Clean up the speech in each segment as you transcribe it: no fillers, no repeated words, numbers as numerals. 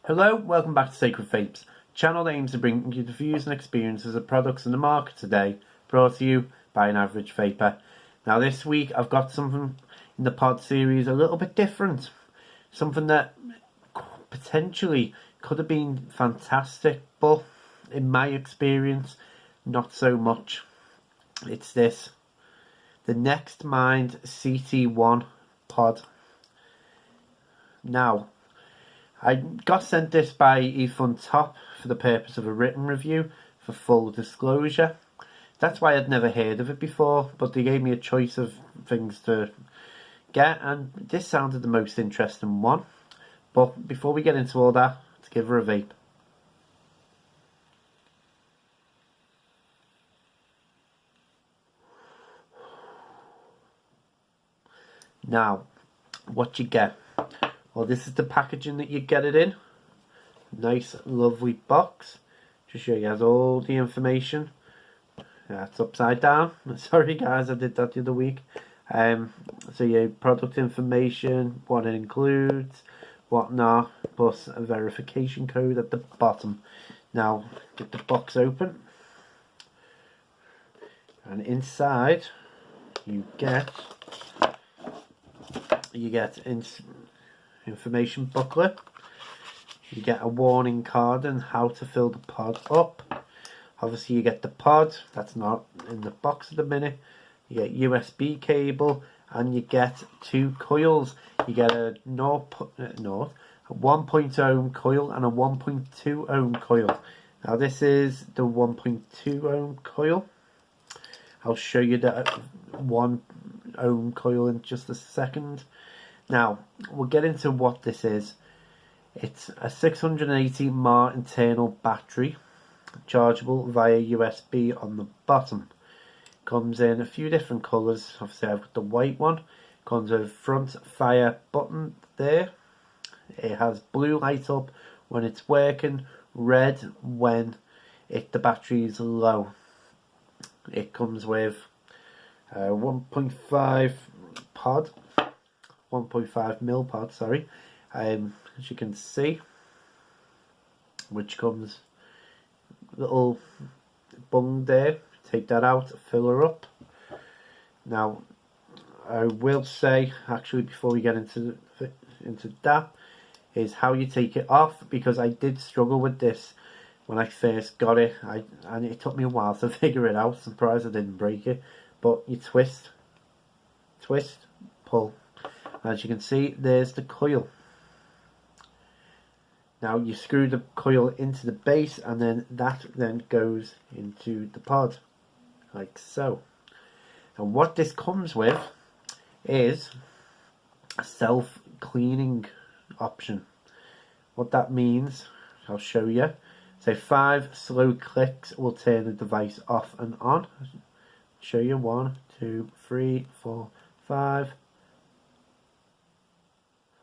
Hello, welcome back to Sacred Vapes, channel that aims to bring you the views and experiences of products in the market today, brought to you by an average vapor. Now this week I've got something in the pod series a little bit different, something that potentially could have been fantastic, but in my experience, not so much. It's this, the Next Mind CT1 pod. Now, I got sent this by eFunTop for the purpose of a written review for full disclosure. That's why I'd never heard of it before, but they gave me a choice of things to get, and this sounded the most interesting one. But before we get into all that, let's give her a vape. Now, what you get? Well, this is the packaging that you get it in. Nice, lovely box. Just show you has all the information. It's upside down. Sorry guys, I did that the other week. So your product information, what it includes, whatnot, plus a verification code at the bottom. Now, get the box open. And inside, you get information booklet. You get a warning card on how to fill the pod up. Obviously you get the pod, that's not in the box at the minute. You get USB cable and you get 2 coils. You get a 1.0 ohm coil and a 1.2 ohm coil. Now this is the 1.2 ohm coil. I'll show you the 1 ohm coil in just a second. Now, we'll get into what this is. It's a 680 mAh internal battery, chargeable via USB on the bottom. Comes in a few different colours. Obviously, I've got the white one. Comes with a front fire button there. It has blue light up when it's working, red when the battery is low. It comes with a 1.5 pod. 1.5 mil pod, sorry, as you can see, which comes little bung there. Take that out, fill her up. Now, I will say, actually, before we get into that, is how you take it off, because I did struggle with this when I first got it, and it took me a while to figure it out. I'm surprised I didn't break it, but you twist, pull. As you can see, there's the coil. Now you screw the coil into the base, and then that goes into the pod, like so. And what this comes with is a self-cleaning option. What that means, I'll show you. So 5 slow clicks will turn the device off and on. I'll show you 1, 2, 3, 4, 5.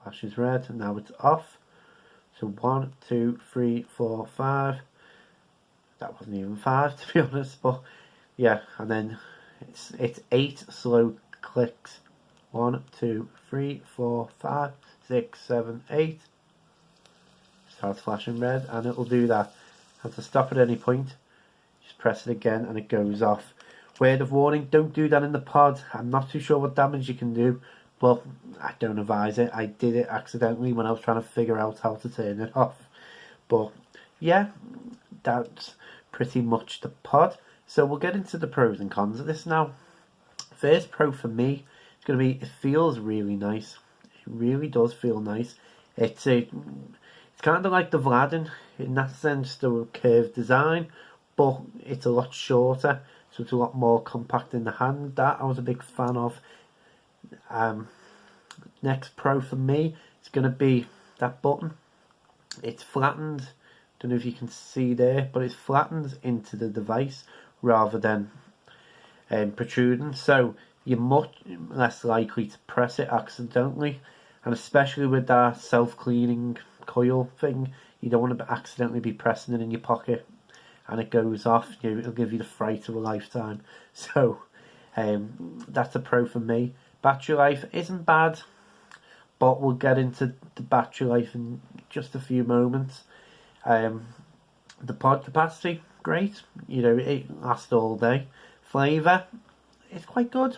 Flashes red, and now it's off. So 1, 2, 3, 4, 5. That wasn't even 5 to be honest, but yeah. And then it's 8 slow clicks. 1, 2, 3, 4, 5, 6, 7, 8. Starts flashing red, and it will do that. Have to stop at any point. Just press it again, and it goes off. Word of warning: don't do that in the pod. I'm not too sure what damage you can do. Well, I don't advise it. I did it accidentally when I was trying to figure out how to turn it off. But yeah, that's pretty much the pod. So we'll get into the pros and cons of this now. First pro for me is going to be, it feels really nice. It really does feel nice. It's kind of like the Vlad in that sense, the curved design, but it's a lot shorter, so it's a lot more compact in the hand. That I was a big fan of. Next pro for me is going to be that button. It's flattened. Don't know if you can see there, but it's flattened into the device rather than protruding, so you're much less likely to press it accidentally. And especially with that self-cleaning coil thing, you don't want to accidentally be pressing it in your pocket and it goes off. It'll give you the fright of a lifetime. So that's a pro for me. Battery life isn't bad, but we'll get into the battery life in just a few moments. The pod capacity, great. You know, it lasts all day. Flavour, it's quite good.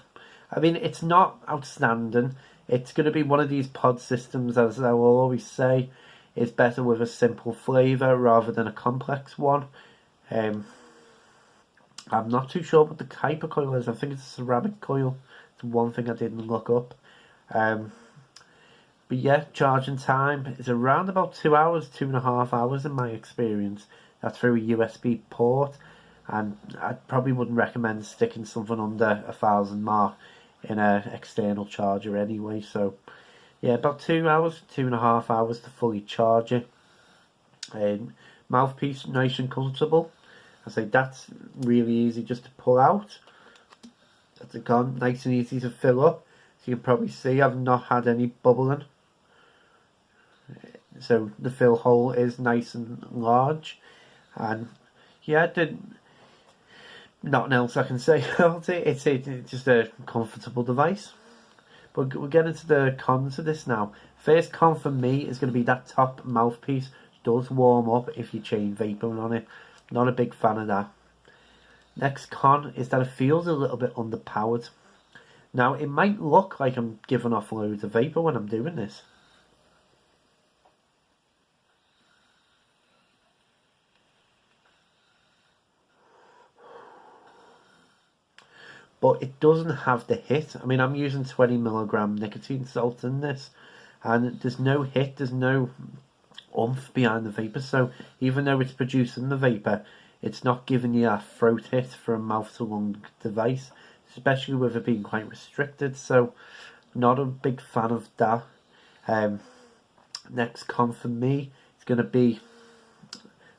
I mean, it's not outstanding. It's going to be one of these pod systems, as I will always say, is better with a simple flavour rather than a complex one. I'm not too sure what the type of coil is. I think it's a ceramic coil. It's one thing I didn't look up. But yeah, charging time is around about 2 hours, 2.5 hours in my experience. That's through a USB port, and I probably wouldn't recommend sticking something under 1,000 mark in an external charger anyway. So yeah, about 2 hours, 2.5 hours to fully charge it. Mouthpiece nice and comfortable. I say that's really easy just to pull out. That's gone, nice and easy to fill up. So you can probably see I've not had any bubbling. So the fill hole is nice and large, and yeah, nothing else I can say about it. It's just a comfortable device. But we'll get into the cons of this now. First con for me is going to be that top mouthpiece does warm up if you chain vapor on it. Not a big fan of that. Next con is that it feels a little bit underpowered. Now, it might look like I'm giving off loads of vapor when I'm doing this. But it doesn't have the hit. I mean, I'm using 20mg nicotine salt in this, and there's no hit, there's no oomph behind the vapor. So even though it's producing the vapor, it's not giving you a throat hit for a mouth to lung device, especially with it being quite restricted. So not a big fan of that. Next con for me is going to be,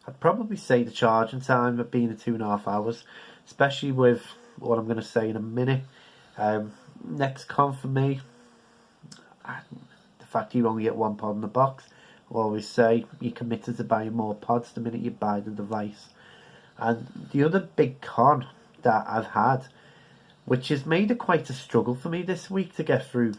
I'd probably say the charging time of being 2.5 hours, especially with what I'm going to say in a minute. Next con for me, the fact you only get one pod in the box. I always say you're committed to buying more pods the minute you buy the device. And the other big con that I've had, which has made it quite a struggle for me this week to get through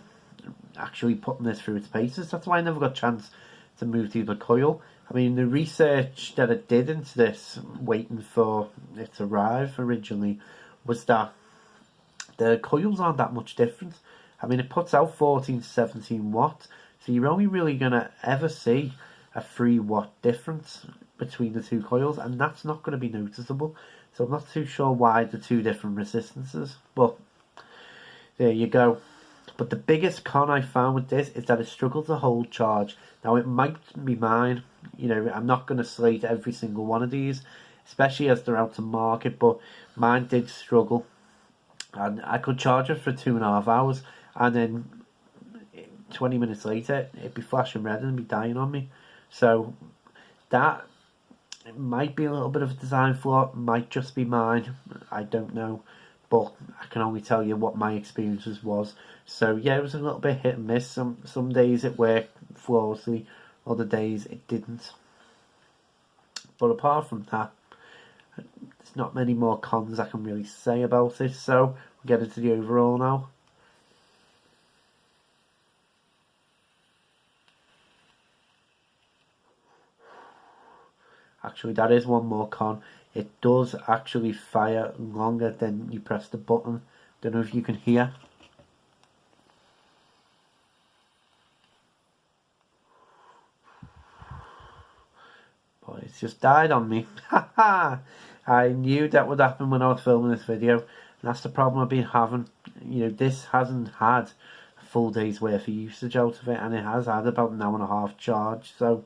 actually putting this through its paces. That's why I never got a chance to move to the coil. I mean, the research that I did into this, waiting for it to arrive originally, was that the coils aren't that much different. I mean, it puts out 14 to 17 watts, so you're only really going to ever see a 3 watt difference between the two coils, and that's not going to be noticeable. So I'm not too sure why the two different resistances, but there you go. But the biggest con I found with this is that it struggles to hold charge. Now, it might be mine, you know, I'm not going to slate every single one of these, especially as they're out to market, but mine did struggle. And I could charge it for 2.5 hours, and then 20 minutes later, it'd be flashing red and be dying on me. So that, it might be a little bit of a design flaw, might just be mine, I don't know. But I can only tell you what my experiences was. So yeah, it was a little bit hit and miss. Some days it worked flawlessly, other days it didn't. But apart from that, there's not many more cons I can really say about it. So we'll get into the overall now. Actually, that is one more con. It does actually fire longer than you press the button. Don't know if you can hear. But it's just died on me. Haha! I knew that would happen when I was filming this video. And that's the problem I've been having. You know, this hasn't had a full day's worth of usage out of it, and it has had about an hour and a half charge. So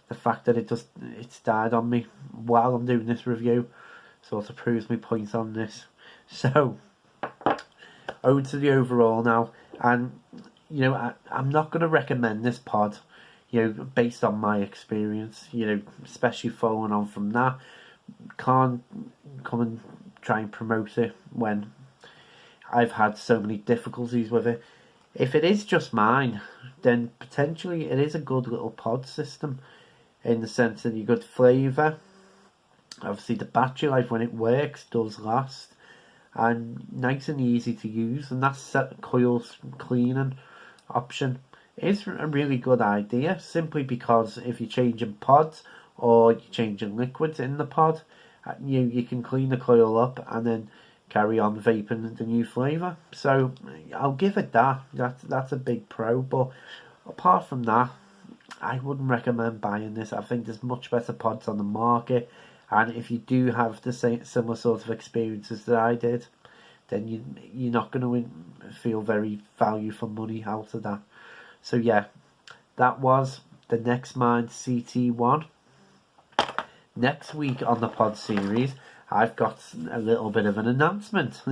the fact that it's died on me while I'm doing this review sort of proves my point on this. So over to the overall now, and you know, I'm not going to recommend this pod, you know, based on my experience, you know, especially following on from that. Can't come and try and promote it when I've had so many difficulties with it. If it is just mine, then potentially it is a good little pod system, in the sense that you got flavour. Obviously the battery life when it works does last, and nice and easy to use, and that set coil cleaning option is a really good idea, simply because if you're changing pods or you're changing liquids in the pod, you can clean the coil up and then carry on vaping the new flavour. So I'll give it that. That's a big pro. But apart from that, I wouldn't recommend buying this. I think there's much better pods on the market, and if you do have the same similar sort of experiences that I did, then you're not going to feel very value for money out of that. So yeah, that was the Next Mind CT1. Next week on the pod series, I've got a little bit of an announcement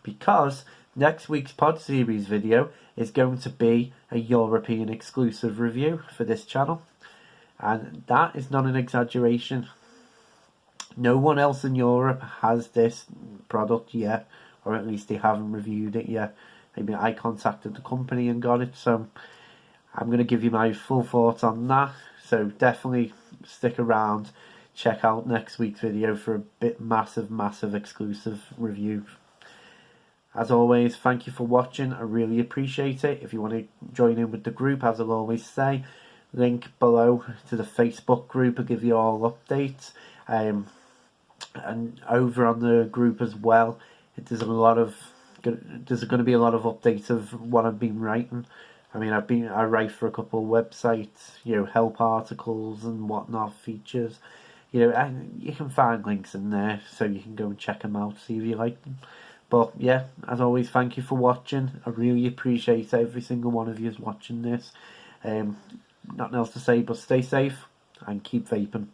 because next week's pod series video is going to be a European exclusive review for this channel, and that is not an exaggeration. No one else in Europe has this product yet, or at least they haven't reviewed it yet. I mean, I contacted the company and got it, so I'm going to give you my full thoughts on that. So definitely stick around, check out next week's video for a massive exclusive review. As always, thank you for watching. I really appreciate it. If you want to join in with the group, as I'll always say, link below to the Facebook group. I'll give you all updates. And over on the group as well, there's going to be a lot of updates of what I've been writing. I mean, I write for a couple of websites, help articles and whatnot, features, and you can find links in there, so you can go and check them out, see if you like them. But yeah, as always, thank you for watching. I really appreciate every single one of you watching this. Nothing else to say but stay safe and keep vaping.